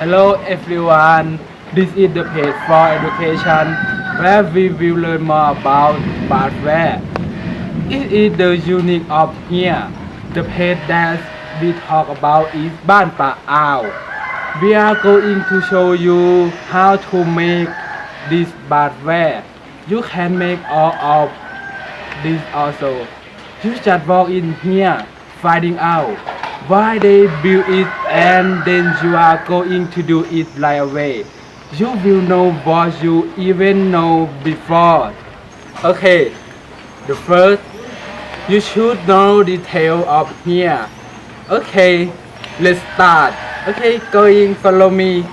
Hello everyone, this is the page for education where we will learn more about barware. It is the unique of here. The page that we talk about is บ้านป่าอ่าว We are going to show you how to make this barware. You can make all of this also. You just walk in here, finding out why they build it and then you are going to do it right away. You will know what you even know before. Okay, the first, you should know detail of here. Okay, let's start. Okay, going follow me.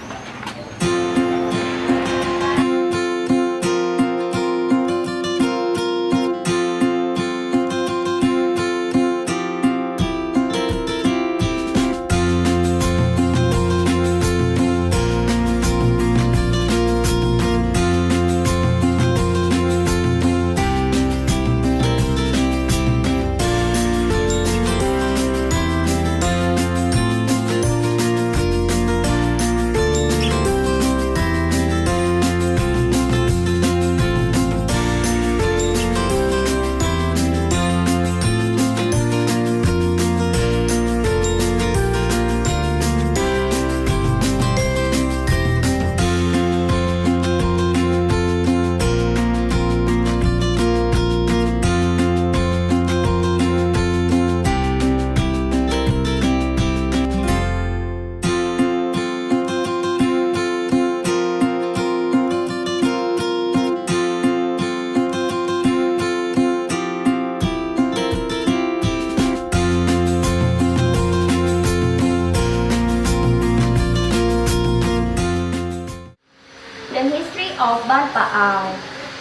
The history of Ban Paao.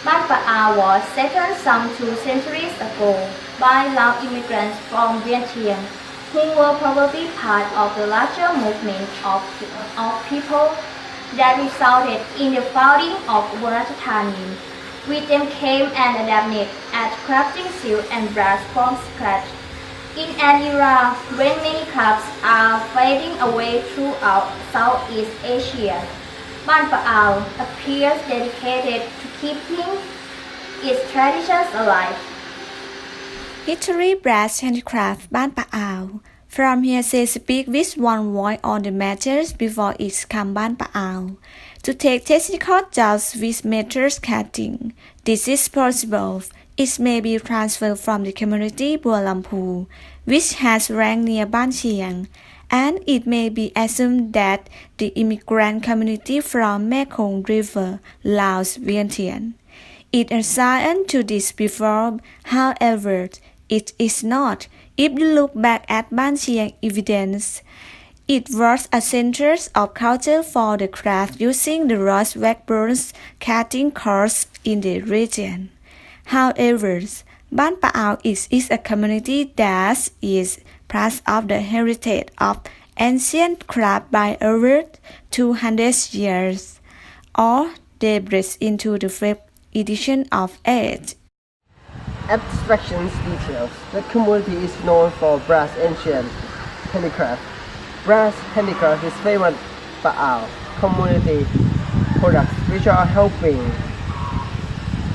Ban Paao was settled some 2 centuries ago by Lao immigrants from Vietnam, who were probably part of the larger movement of people that resulted in the founding of Uttarakhand. With them came an adept at crafting silk and brass from scratch. In an era when many crafts are fading away throughout Southeast Asia, Ban Paao appears dedicated to keeping its traditions alive. History Brass Handicraft บ้านป่าอ่าว From here they speak with one voice on the matters before it come บ้านป่าอ่าว To take technical jobs with metals cutting. This is possible. It may be transferred from the community Bua Lampu, which has ranked near Ban Chiang, and it may be assumed that the immigrant community from Mekong River, Laos, Vientiane. It assigned to this before, however, it is not. If you look back at Ban Chiang evidence, it was a center of culture for the craft using the rose backbones cutting cords in the region. However, Ban Paao is a community that is part of the heritage of ancient craft by over 200 years, or they break into the fifth edition of it. Abstractions details. The community is known for brass ancient handicraft. Brass handicraft is famous Paao community products which are helping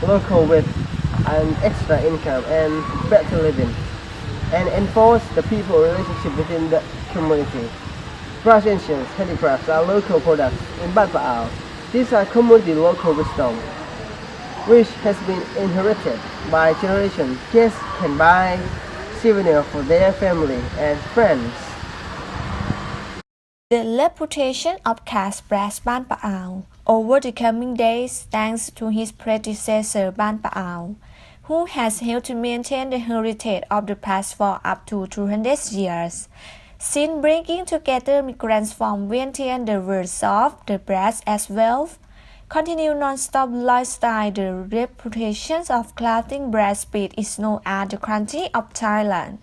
local with an extra income and better living, and enforce the people relationship within the community. Brass ancient handicrafts are local products in Ban Paao. These are community local wisdom, which has been inherited by generations. Guests can buy souvenirs for their family and friends. The reputation of Cast Brass Ban Paao over the coming days thanks to his predecessor Ban Paao, who has helped to maintain the heritage of the past for up to 200 years. Since bringing together migrants from Vietnam, the world of the brass as well, continue non-stop lifestyle. The reputation of crafting brass bead is known as the country of Thailand,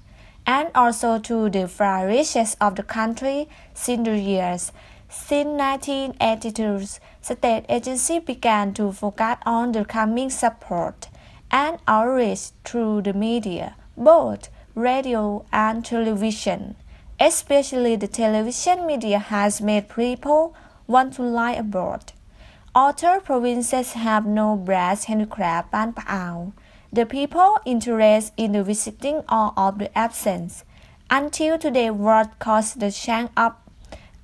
and also to the flourishes of the country since the years. Since 1982, state agencies began to focus on the coming support and outreach through the media, both radio and television. Especially the television media has made people want to lie abroad. Other provinces have no brass handicraft Ban Paao. The people interested in the visiting are of the absence. Until today, what caused the change of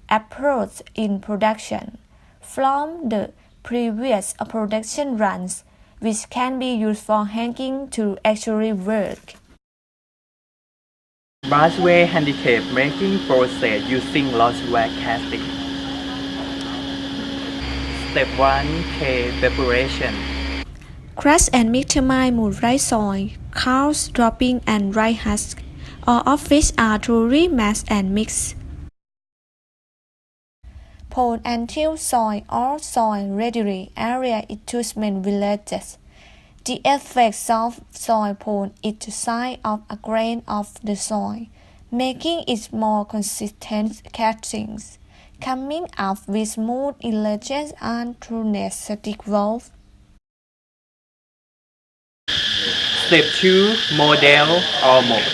approach in production from the previous production runs, which can be used for hanging to actually work. Brassware handicraft making process using lost wax casting. Step 1. Clay preparation. Crush and mix termite mold rice soil, cows dropping and dry husk, all of which are thoroughly mashed and mixed. Pond until soil or soil readily area into small villages. The effect of soil pond is the size of a grain of the soil, making it more consistent castings, coming up with smooth elegant and true static walls. Step 2. Model or mold.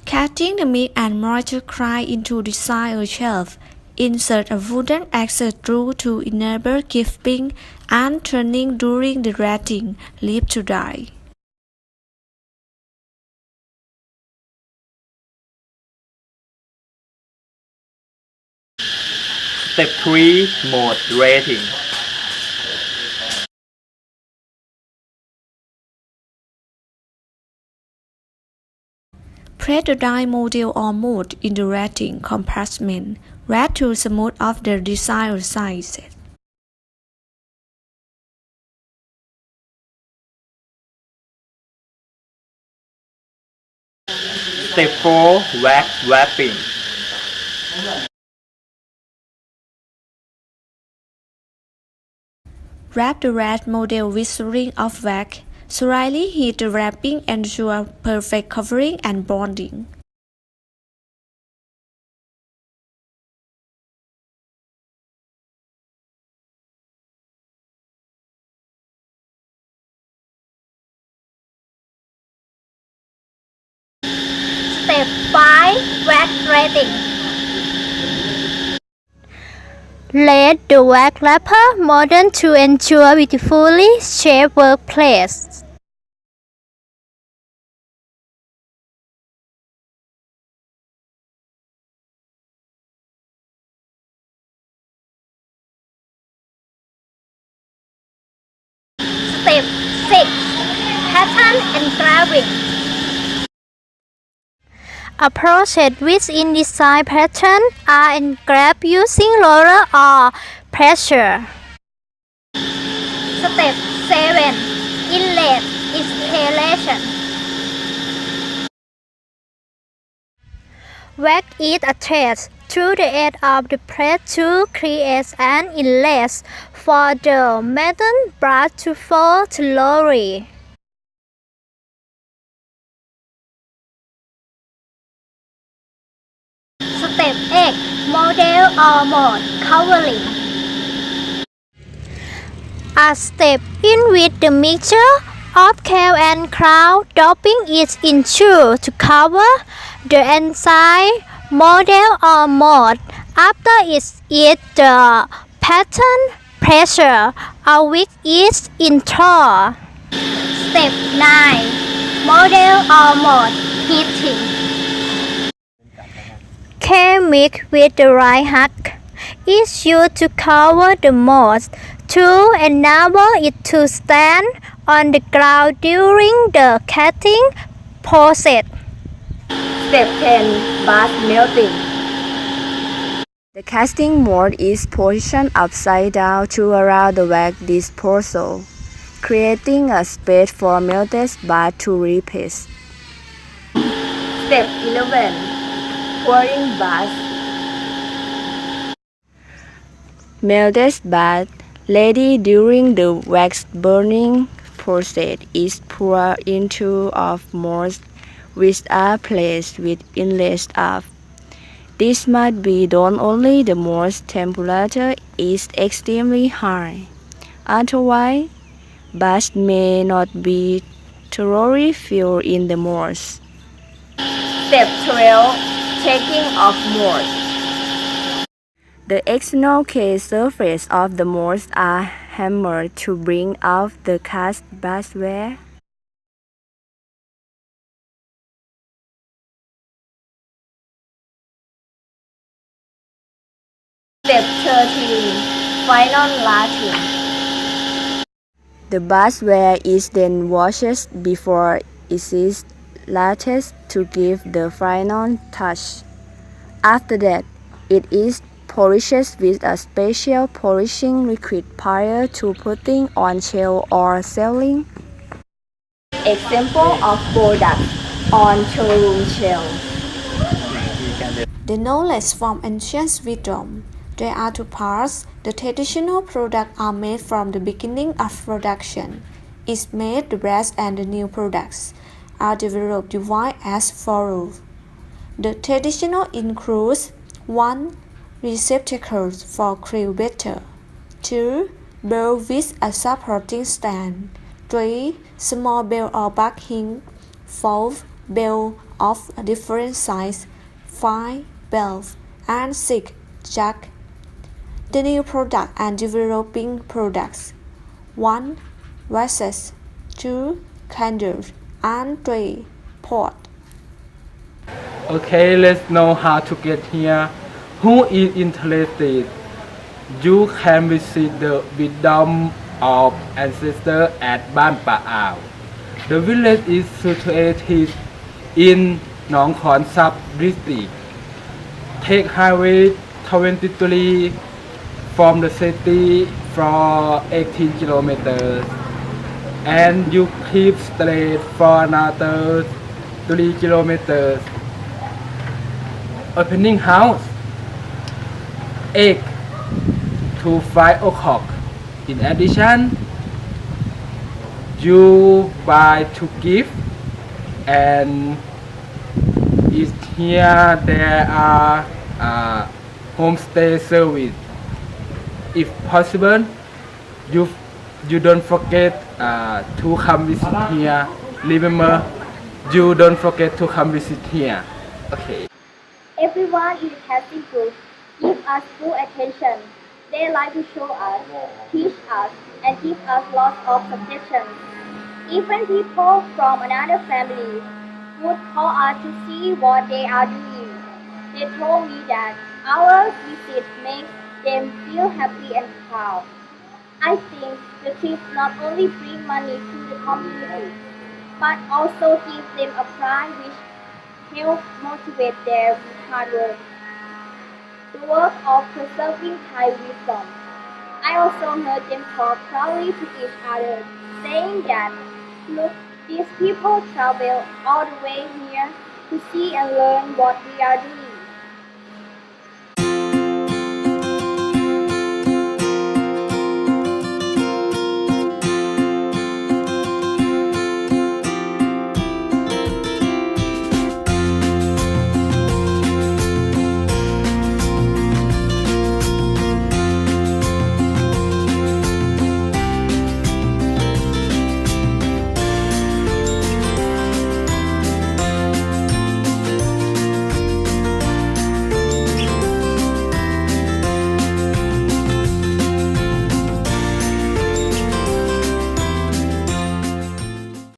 Cutting the meat and moisture cry into the side shelf. Insert a wooden axle through to enable keeping and turning during the retting. Leave to dry. Step 3. Mold rating. Press the die model or mold in the retting compartment. Rat to smooth off the desired sizes. Step 4. Wax wrapping. Wrap the rat model with a ring of wax. Slightly heat the wrapping and ensure perfect covering and bonding. Step 5. Wax rating. Let the wax wrapper modern to ensure beautifully shaped workplace. Step 6. Pattern engraving. A process which in design pattern are engraved using roller or pressure. Step 7. Inlet installation. Wax is attached to the edge of the press to create an inlet for the metal brass to fall slowly. Step 8. Model or mold covering. A step in which the mixture of cow and crown doping is ensured to cover the inside model or mold. After it is the pattern pressure of which is installed. Step 9. Model or mold heating. Clay mixed with the dry husk is used to cover the mold to enable it to stand on the ground during the casting process. Step 10. Brass melting. The casting mold is positioned upside down to allow the wax disposal, creating a space for melted brass to replace. Step 11. Pouring brass. Melted brass, ready during the wax burning process, is poured into of molds which are placed with inlets up. This must be done only the mold's temperature is extremely high. Otherwise, brass may not be thoroughly filled in the molds. Step 12. taking of moors. The external case surface of the molds are hammered to bring out the cast brassware. Step 13. Final latting. The brassware is then washed before it is latticed to give the final touch. After that, it is polished with a special polishing liquid prior to putting on shelf or selling. Example of products on showroom shelves. The knowledge from ancient wisdom. There are two parts. The traditional products are made from the beginning of production. Is made the brass and the new products are developed divide as follows. The traditional includes 1. Receptacles for krill better. 2. Bell with a supporting stand. 3. Small bell or backing. 4. Bell of a different size. 5. Bells. And 6. Jack. The new product and developing products. 1. Vases. 2. Candles. And 3. Pot. Okay, let's know how to get here. Who is interested? You can visit the wisdom of ancestors at Ban Pa Ao. The village is situated in Nong Khon Sap district. Take highway 23 from the city for 18 kilometers and you keep straight for another 3 kilometers. Opening house 8 to 5 o'clock. In addition, you buy to give and is here there are homestay service. If possible, you don't forget to come visit here. Remember, you don't forget to come visit here. Okay. Everyone in the casting group give us full attention. They like to show us, teach us, and give us lots of suggestions. Even people from another family would call us to see what they are doing. They told me that our visit makes them feel happy and proud. I think the trip not only bring money to the community, but also give them a pride which helps motivate their hard work. The work of preserving Thai wisdom. I also heard them talk proudly to each other, saying that, look, these people travel all the way here to see and learn what we are doing.